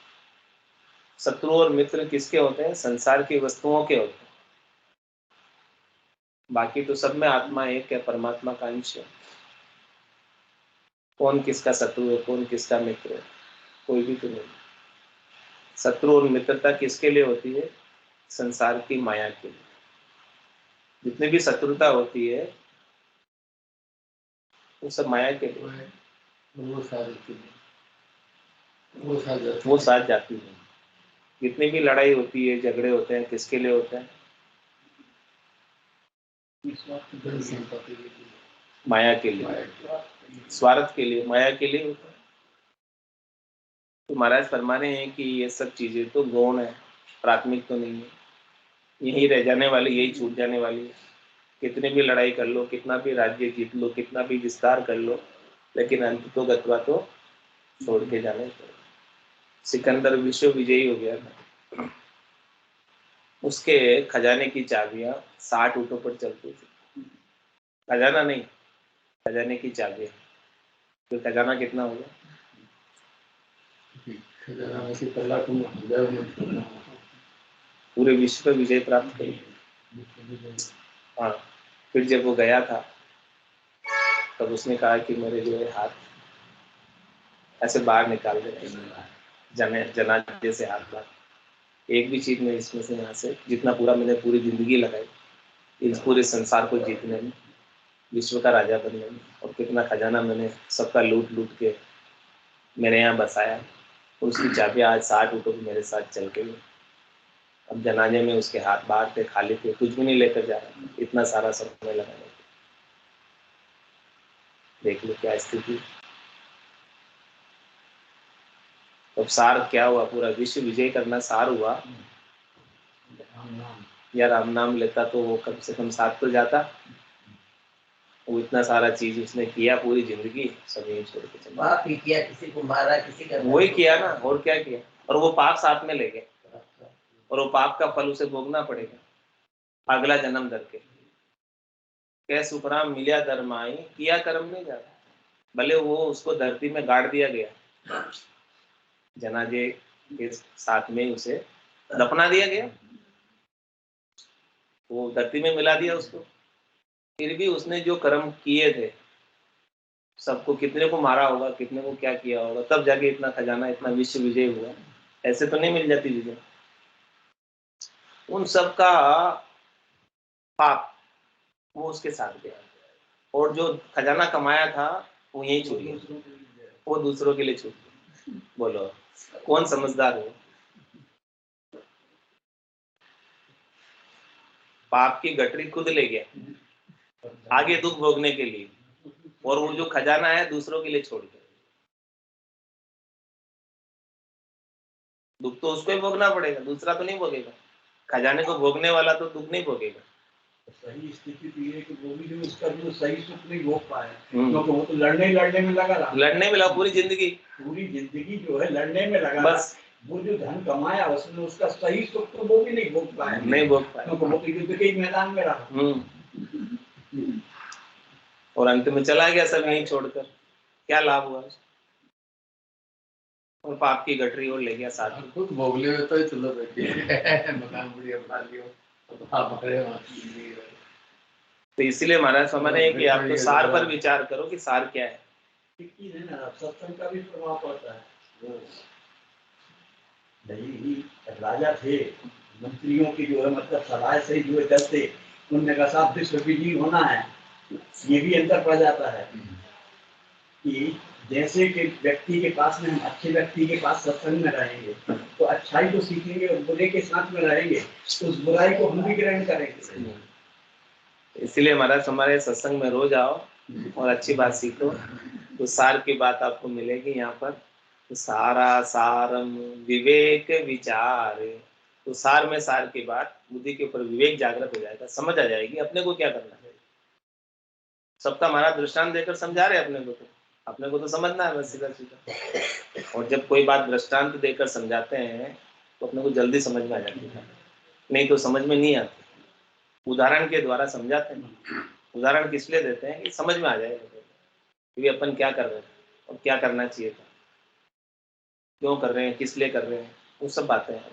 शत्रु और मित्र किसके होते हैं? संसार की वस्तुओं के होते हैं। बाकी तो सब में आत्मा एक है, परमात्मा का अंश है। कौन किसका शत्रु है, कौन किसका मित्र है? कोई भी तो नहीं। शत्रु और मित्रता किसके लिए होती है? संसार की माया के लिए। जितनी भी शत्रुता होती है वो सब माया के लिए, वो साथ जाती है। जितनी भी लड़ाई होती है, झगड़े होते हैं, किसके लिए होते हैं? माया के लिए। स्वार्थ के लिए, माया के लिए होता है। तो महाराज फरमा रहे हैं कि ये सब चीजें तो गौण है, प्राथमिक तो नहीं है, यही रह जाने वाली, यही छूट जाने वाली है। कितनी भी लड़ाई कर लो, कितना भी राज्य जीत लो, कितना भी विस्तार कर लो, लेकिन अंत तो गत्वा तो छोड़ के जाने को। सिकंदर विश्व विजयी हो गया था, उसके खजाने की चाबियां 60 ऊँटों पर चलती थी। खजाना नहीं, खजाने की चाबियां। तो खजाना कितना होगा? पूरे विश्व पर विजय प्राप्त करी। हाँ, फिर जब वो गया था तब उसने कहा कि मेरे जो है हाथ ऐसे बाहर निकाल दे, जनाजे से हाथ बाहर, एक भी चीज में इसमें से, यहाँ से जितना पूरा मैंने पूरी जिंदगी लगाई इस पूरे संसार को जीतने में, विश्व का राजा बनने में, और कितना खजाना मैंने सबका लूट लूट के मेरे यहाँ बसाया, और उसकी चाबियां आज 60 ऊँटों की मेरे साथ चल गई। अब जनाजे में उसके हाथ बाहर थे, खाली थे, कुछ भी नहीं लेकर जा रहा था, इतना सारा समय लगाने। देख लो क्या स्थिति। अब सार क्या हुआ? पूरा विश्व विजय करना सार हुआ, या राम नाम लेता तो वो कम से कम साथ तो जाता। वो इतना सारा चीज उसने किया पूरी जिंदगी, सब यही छोड़ के चला। पाप ही किया, किसी को मारा, किसी का वही किया ना, और क्या किया? और वो पाप साथ में ले गए, और वो पाप का फल उसे भोगना पड़ेगा अगला जन्म धर के। कै सुखराम मिलिया धर्माई, किया कर्म नहीं जाता। भले वो उसको धरती में गाड़ दिया गया, जनाजे के साथ में उसे दफना दिया गया, वो धरती में मिला दिया उसको, फिर भी उसने जो कर्म किए थे, सबको, कितने को मारा होगा, कितने को क्या किया होगा, तब जाके इतना खजाना, इतना विश्व विजय हुआ। ऐसे तो नहीं मिल जाती विजय। उन सब का पाप वो उसके साथ गया, और जो खजाना कमाया था वो यही छूट गया, वो दूसरों के लिए छूट गया। बोलो कौन समझदार हो? पाप की गठरी खुद ले गया आगे दुख भोगने के लिए, और वो जो खजाना है दूसरों के लिए छोड़ गया। दुख तो उसको ही भोगना पड़ेगा, दूसरा तो नहीं भोगेगा। खजाने को भोगने वाला तो दुख नहीं भोगेगा। सही स्थिति तो ये है कि वो भी जो उसका जो सही सुख नहीं भोग पाया, क्योंकि वो तो लड़ने में लगा रहा, लड़ने में लगा पूरी जिंदगी जो है लड़ने में लगा बस। वो जो धन कमाया उसने उसका सही सुख तो वो भी नहीं भोग पाया, क्योंकि वो तो युद्ध के मैदान में रहा। और अंत में चला गया सब यहीं छोड़कर, क्या लाभ हुआ? और पाप की गठरी और ले गया साथ में। खुद भोगले हुए तो चलो बैठे मकान बढ़िया बना लियो, तो इसीलिए महाराज समझ कि आप तो सार पर विचार करो कि सार क्या है। सत्संग का भी प्रभाव पड़ता है। राजा थे, मंत्रियों की जो है मतलब सलाह से जो है चलते, उनने कहा साहब विश्व विजयी होना है। ये भी अंतर पड़ जाता है कि जैसे कि व्यक्ति के पास में, हम अच्छे व्यक्ति के पास सत्संग में रहेंगे तो अच्छाई को सीखेंगे, और बुरे के साथ में रहेंगे तो उस बुराई को हम भी ग्रहण करेंगे। इसीलिए महाराज हमारे सत्संग में रोज आओ और अच्छी बात सीखो, तो सार की बात आपको मिलेगी यहाँ पर। तो सारा सारम विवेक विचार, तो सार में सार की बात, बुद्धि के ऊपर विवेक जागृत हो जाएगा, समझ आ जाएगी अपने को क्या करना है। सबका महाराज दृष्टांत देकर समझा रहे अपने को तो समझना है बस, सीधा सीधा। और जब कोई बात दृष्टांत देकर समझाते हैं तो अपने को जल्दी समझ में आ जाती है, नहीं तो समझ में नहीं आती। उदाहरण के द्वारा समझाते हैं। उदाहरण किस लिए देते हैं? कि समझ में आ जाएगा कि अपन क्या कर रहे हैं और क्या करना चाहिए था, क्यों कर रहे हैं, किस लिए कर रहे हैं, वो सब बातें हैं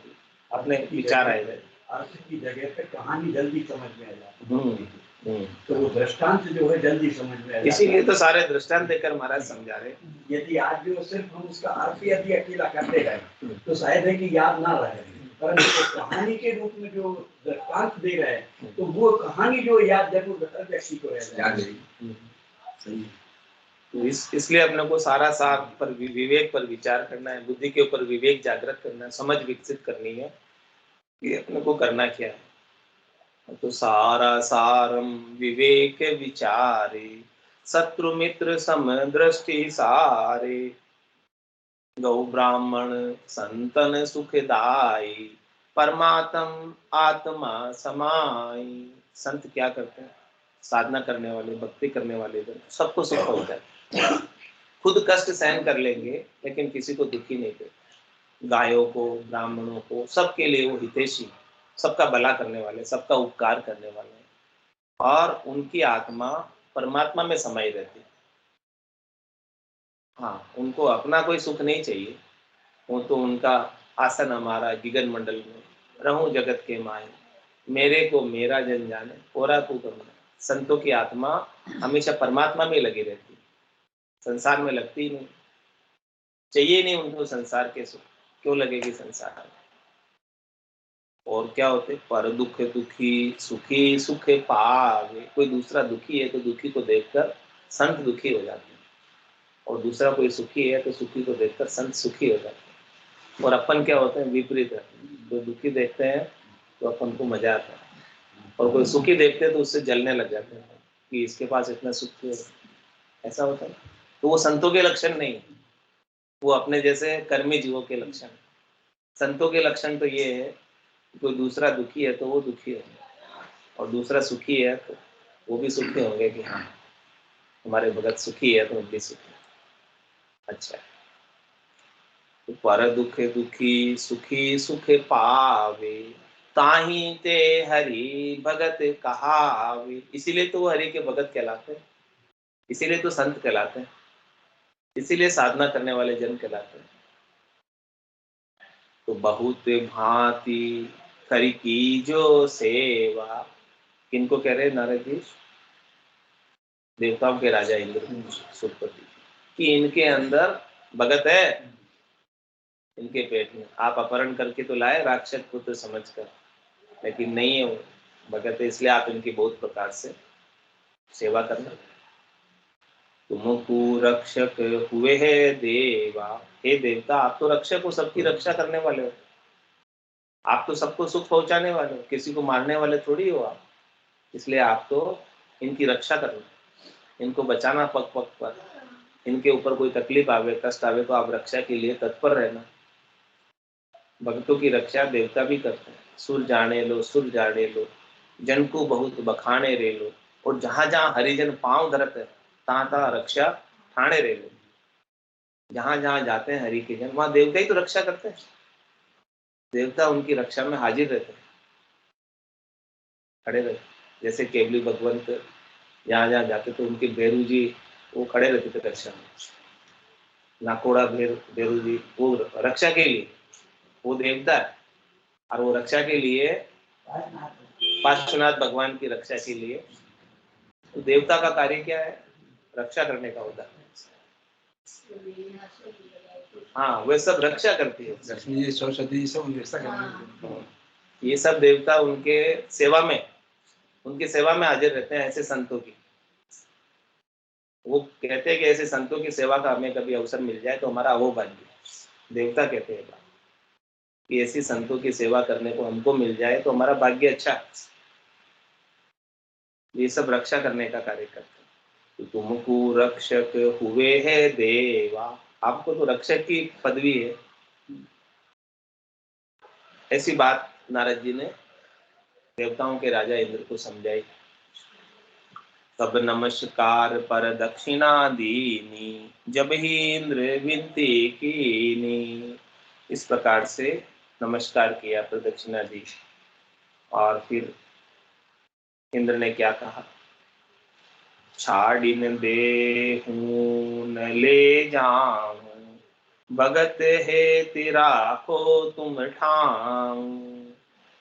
अपने विचार आएगा। अर्थ की जगह पे कहानी जल्दी समझ में आ जाती है, तो वो दृष्टांत जो है जल्दी समझ में आ जाता है। इसीलिए तो सारे दृष्टांत देकर महाराज समझा रहे। यदि आज जो सिर्फ हम उसका अर्थ यदि अकेला करते रहे तो शायद है कि याद ना रहे, परंतु कहानी के रूप में जो दृष्टांत दे रहे हैं तो वो कहानी जो याद जरूर हर व्यक्ति को रह जाएगी। तो इसलिए अपने को सारा सार पर विवेक पर विचार करना है, बुद्धि के ऊपर विवेक जागृत करना है, समझ विकसित करनी है कि अपने को करना क्या है। तो सारा सारम विवेक विचारे, शत्रु मित्र सम दृष्टि सारे, गौ ब्राह्मण संतन सुखदाई, परमात्म आत्मा समाई। संत क्या करते हैं? साधना करने वाले, भक्ति करने वाले जन सबको सुख होता है। खुद कष्ट सहन कर लेंगे लेकिन किसी को दुखी नहीं करते। गायों को, ब्राह्मणों को, सबके लिए वो हितैषी, सबका भला करने वाले, सबका उपकार करने वाले, और उनकी आत्मा परमात्मा में समाई रहती है। हाँ, उनको अपना कोई सुख नहीं चाहिए, वो तो उनका आसन हमारा गिगन मंडल में, रहूं जगत के माए, मेरे को मेरा जन जाने, ओरा तू कमना। संतों की आत्मा हमेशा परमात्मा में लगी रहती है, संसार में लगती ही नहीं। चाहिए नहीं उनको संसार के सुख, क्यों लगेगी संसार में। और क्या होते? पर दुख दुखी सुखी सुख पावे। कोई दूसरा दुखी है तो दुखी को देखकर संत दुखी हो जाते हैं, और दूसरा कोई सुखी है तो सुखी को देखकर संत सुखी हो जाते हैं। और अपन क्या होते हैं? विपरीत है। कोई दुखी देखते हैं तो अपन को मजा आता है, और कोई सुखी देखते हैं तो उससे जलने लग जाते हैं कि इसके पास इतना सुख क्यों है। ऐसा होता है। तो वो संतों के लक्षण नहीं है, वो अपने जैसे कर्मी जीवों के लक्षण। संतों के लक्षण तो ये है, कोई दूसरा दुखी है तो वो दुखी है, और दूसरा सुखी है तो वो भी सुखी होंगे कि हाँ हमारे भगत सुखी है तो हम भी सुखी। अच्छा, तो पर दुख दुखी सुखी सुख पावे, ताही ते हरि भगत कहावे। इसीलिए तो वो हरि के भगत कहलाते हैं, इसीलिए तो संत कहलाते हैं, इसीलिए साधना करने वाले जन कहलाते हैं। तो बहुत भांति करी की जो सेवा, किनको कह रहे नारद जी? देवताओं के राजा इंद्र सुरपति, कि इनके अंदर भगत है, इनके पेट में। आप अपहरण करके तो लाए राक्षस पुत्र समझकर, लेकिन नहीं है वो भगत है, इसलिए आप इनकी बहुत प्रकार से सेवा करना। तुमको रक्षक हुए है देवा, हे देवता आप तो रक्षक हो, सबकी रक्षा करने वाले हो, आप तो सबको सुख पहुंचाने वाले हो, किसी को मारने वाले थोड़ी हो आप। इसलिए आप तो इनकी रक्षा करना, इनको बचाना पग पग पर। इनके ऊपर कोई तकलीफ आवे, कष्ट आवे तो आप रक्षा के लिए तत्पर रहना। भक्तों की रक्षा देवता भी करते हैं। सुर जाने लो, सुर जाने लो, जन को बहुत बखाने रे लो। और जहां जहां हरिजन पांव धरत है, तहां तहां रक्षा ठाणे रे लो। जहां जहां जाते हैं हरि के जन, वहां देवता ही तो रक्षा करते हैं, देवता उनकी रक्षा में हाजिर रहते हैं, खड़े रहते। जैसे केवली भगवंत जहां जहां जाते तो उनके भैरू जी वो खड़े रहते थे रक्षा में। नाकोड़ा भैरू जी वो रक्षा के लिए, वो देवता है, और वो रक्षा के लिए पार्श्वनाथ भगवान की रक्षा के लिए। तो देवता का कार्य क्या है? रक्षा करने का होता है। हाँ, वे सब रक्षा करती है। लक्ष्मी सरस्वती सब व्यवस्था करनी। ये सब देवता उनके सेवा में, उनकी सेवा में हाजिर रहते हैं ऐसे संतों की। वो कहते हैं कि ऐसे संतों की सेवा का हमें कभी अवसर मिल जाए तो हमारा वो भाग्य। देवता कहते हैं कि ऐसी संतों की सेवा करने को हमको मिल जाए तो हमारा भाग्य अच्छा है। ये सब रक्षा करने का कार्य करते हैं। तो तुमको रक्षक हुए है देवा, आपको तो रक्षक की पदवी है। ऐसी बात नारद जी ने देवताओं के राजा इंद्र को समझाई। तब नमस्कार पर दक्षिणा दीनी, जब ही इंद्र विनती कीनी। इस प्रकार से नमस्कार किया, प्रदक्षिणा दी, और फिर इंद्र ने क्या कहा? छाड़िन दे न ले जाऊं, भगत है तेरा को तुम ठाऊं।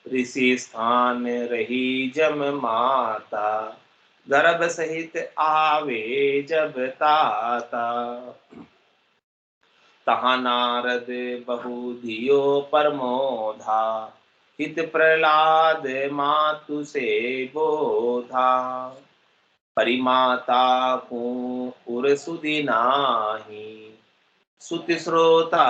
ऋषि स्थान रही जम माता, गर्भ सहित आवे जब ताता। तहाँ नारद बहु धियो परमोधा, हित प्रहलाद मातु से बोधा। परिमाता को उर सुधि नाही, सुति श्रोता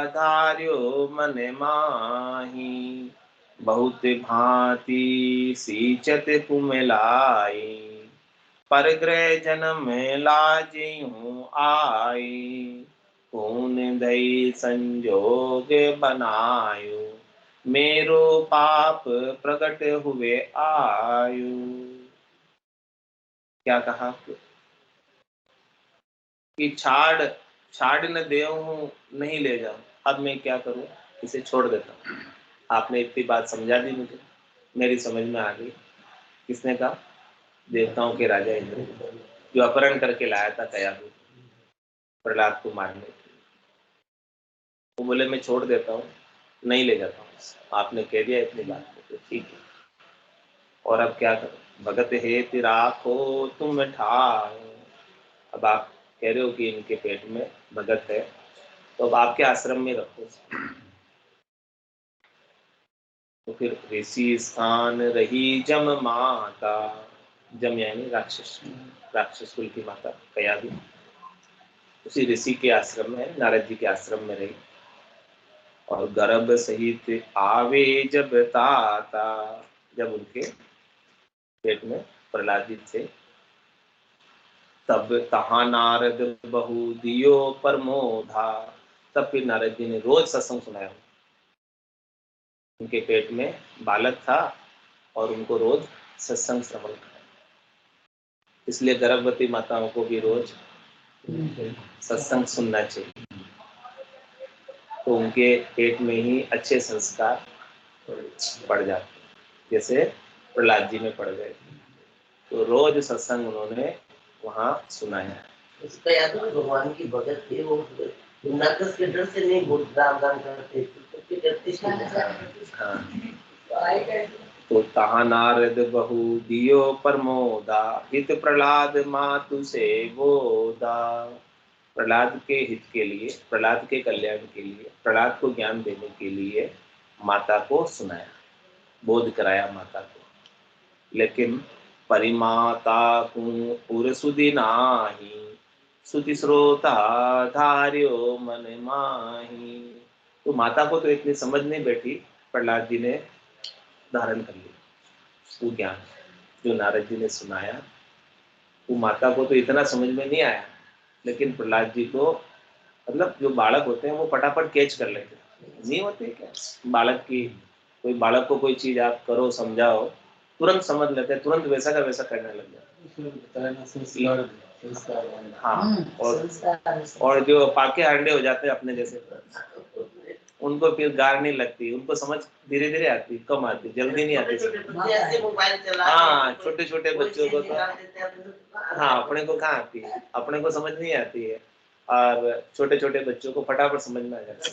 धार्यो मन माही। बहुत भांति सींचत कुमलाई, परग्रह जन्म लाजियूं आई, कौन दई संजोग बनायो, मेरो पाप प्रकट हुए आयु। क्या कहा कि छाड़ छाड़ न देहूं नहीं ले जाऊं, अब मैं क्या करूं, इसे छोड़ देता हूं। आपने इतनी बात समझा दी मुझे, मेरी समझ में आ गई। किसने कहा? देवताओं के राजा इंद्र, जो अपहरण करके लाया था कयाधु प्रहलाद को मारने के लिए। वो बोले मैं छोड़ देता हूँ, नहीं ले जाता हूँ। आपने कह दिया इतनी बात, तो ठीक है। और अब क्या करो? भगत हेति राखो तुम ठाओ। अब आप कह रहे हो कि इनके पेट में भगत है, तो अब आपके आश्रम में रखो। तो फिर ऋषि स्थान रही जम माता, जम यानी राक्षस, राक्षस कुल की माता कयाधु, उसी ऋषि के आश्रम में, नारद जी के आश्रम में रही। और गर्भ सहित आवे जब ताता, जब उनके पेट में प्रहलाद जी थे, तब तहा नारद बहु दियो परमोधा। तब फिर नारद जी ने रोज सत्संग सुनाया। उनके पेट में बालक था और उनको रोज सत्संग श्रवण कराया। इसलिए गर्भवती माताओं को भी रोज सत्संग सुनना चाहिए, तो उनके पेट में ही अच्छे संस्कार पड़ जाते, जैसे प्रहलाद जी में पड़ गए। तो रोज सत्संग उन्होंने वहाँ सुनाया। उसका याद है भगवान की भगत थे वो, नाकस के डर से नहीं बोल राम राम करते, तो डरते हाँ। तो तहा नारद बहु दियो परमोदा, हित प्रहलाद मातु से बोधा। प्रहलाद के हित के लिए, प्रहलाद के कल्याण के लिए, प्रहलाद को ज्ञान देने के लिए माता को सुनाया, बोध कराया माता को। लेकिन परिमाता पुरसुदि नाही, सुति श्रोता धार्यो मन माही। तो माता को तो इतनी समझ नहीं बैठी, प्रहलाद जी ने धारण कर लिया वो ज्ञान जो नारद जी ने सुनाया। वो माता को तो इतना समझ में नहीं आया, लेकिन प्रहलाद जी को, मतलब जो बालक होते हैं वो फटाफट कैच कर लेते हैं। नहीं होते क्या बालक की, कोई बालक को कोई चीज आप करो, समझाओ, तुरंत समझ लेते हैं, तुरंत वैसा का वैसा करने लग जाते हैं। हाँ, और जो पाके हांडे हो जाते हैं अपने जैसे, उनको फिर गार नहीं लगती, उनको समझ धीरे धीरे आती, कम आती, जल्दी नहीं आती। जैसे मोबाइल चला, हाँ, छोटे छोटे बच्चों को तो हाँ, अपने को कहाँ आती है, अपने को समझ नहीं आती है, और छोटे छोटे बच्चों को फटाफट समझ में आ जाता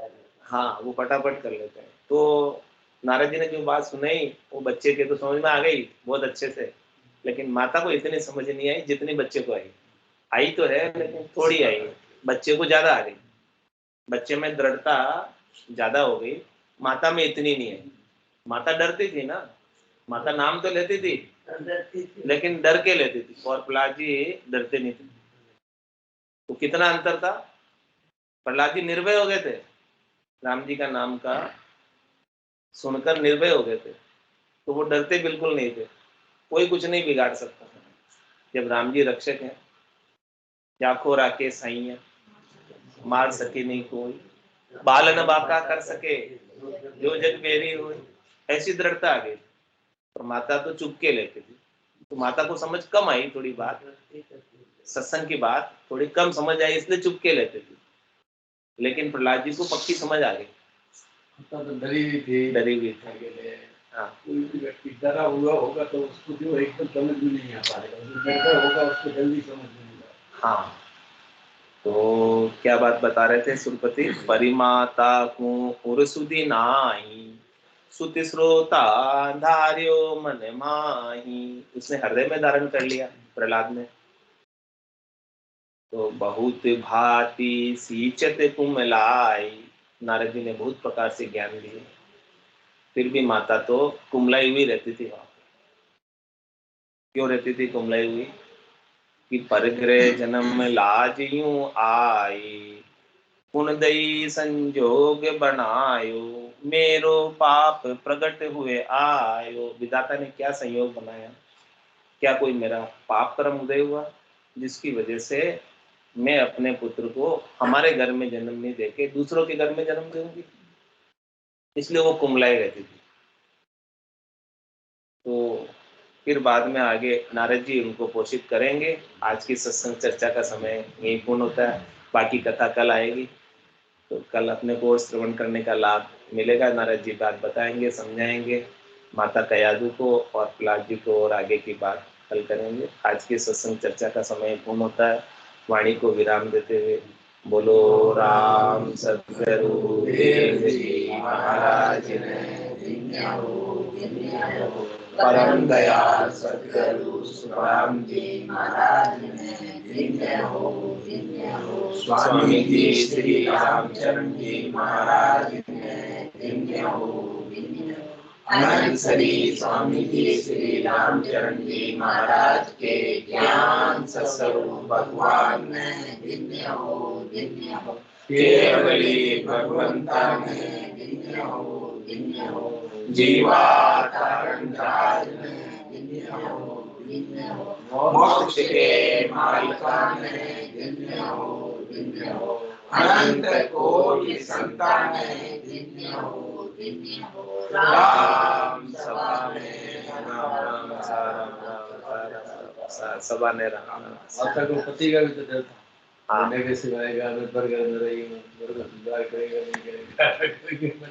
है। हाँ, वो फटाफट कर लेते हैं। तो नारद जी ने जो बात सुनाई, वो बच्चे के तो समझ में आ गई बहुत अच्छे से, लेकिन माता को इतनी समझ नहीं आई जितनी बच्चे को आई। आई तो है, लेकिन थोड़ी आई, बच्चे को ज्यादा आ गई। बच्चे में दृढ़ता ज्यादा हो गई, माता में इतनी नहीं है। माता डरती थी ना, माता नाम तो लेती थी लेकिन डर के लेती थी, और प्रहलाद जी डरते नहीं थे। तो कितना अंतर था, प्रहलाद जी निर्भय हो गए थे, राम जी का नाम का सुनकर निर्भय हो गए थे, तो वो डरते बिल्कुल नहीं थे। कोई कुछ नहीं बिगाड़ सकता जब राम जी रक्षक हैं। जाखो राके साइया, मार सके नहीं कोई, बालन बाका कर सके, जो जग मेरी हो। ऐसी दृढ़ता आ गई। और माता तो चुप के लेती थी, तो माता को समझ कम आई, थोड़ी बात सत्संग की बात थोड़ी कम समझ आई, इसलिए चुप के लेते थे। लेकिन प्रहलाद जी को पक्की समझ आ गई, तो डरी हुई थी, डरी हुई थी। हाँ, कोई भी व्यक्ति डरा हुआ होगा तो उसको जो एकदम समझ में नहीं आ पाएगा, जो डरता होगा उसको जल्दी समझ में नहीं आएगा। हाँ। तो क्या बात बता रहे थे सुरपति? परिमाता को पुरसुदि नाही, सुति श्रोता धार्यो मन माही। उसने हृदय में धारण कर लिया प्रहलाद ने। तो बहुत भांति सींचत कुमलाई, नारद जी ने बहुत प्रकार से ज्ञान दिए, फिर भी माता तो कुमलाई हुई रहती थी वहां पे। क्यों रहती थी कुमलाई हुई? कि परग्रह जन्म लाज यूं आई, पुन दई संजोग बनायो, मेरो पाप प्रकट हुए आयो। विधाता ने क्या संयोग बनाया क्या कोई मेरा पाप कर्म उदय हुआ जिसकी वजह से मैं अपने पुत्र को हमारे घर में जन्म नहीं देके दूसरों के घर में जन्म दूंगी? इसलिए वो कुमलाई रहती थी। तो फिर बाद में आगे नारद जी उनको पोषित करेंगे। आज की सत्संग चर्चा का समय यही पूर्ण होता है, बाकी कथा कल आएगी। तो कल अपने को श्रवण करने का लाभ मिलेगा। नारद जी बात बताएंगे, समझाएंगे माता कयादु को और प्रहलाद जी को, और आगे की बात कल करेंगे। आज की सत्संग चर्चा का समय पूर्ण होता है। वाणी को विराम देते हुए बोलो राम सद्गुरुदेव जी महाराज परम दयाल सद्गुरु सुखराम जी महाराज स्वामी जी श्री रामचरण जी महाराज अनंत श्री स्वामी जी श्री रामचरण जी महाराज के ज्ञान सत्स्वरूप भगवान केवली भगवंता जीवा तारण राज मोक्ष के मालिका अनंत कोटि संतान राम सभा में राम सभा ने राम माता को पति का भी तो डर था। हाँ। रहने के सिवाय घर में पर घर में रहेगी, घर को सुधार करेगा नहीं करेगा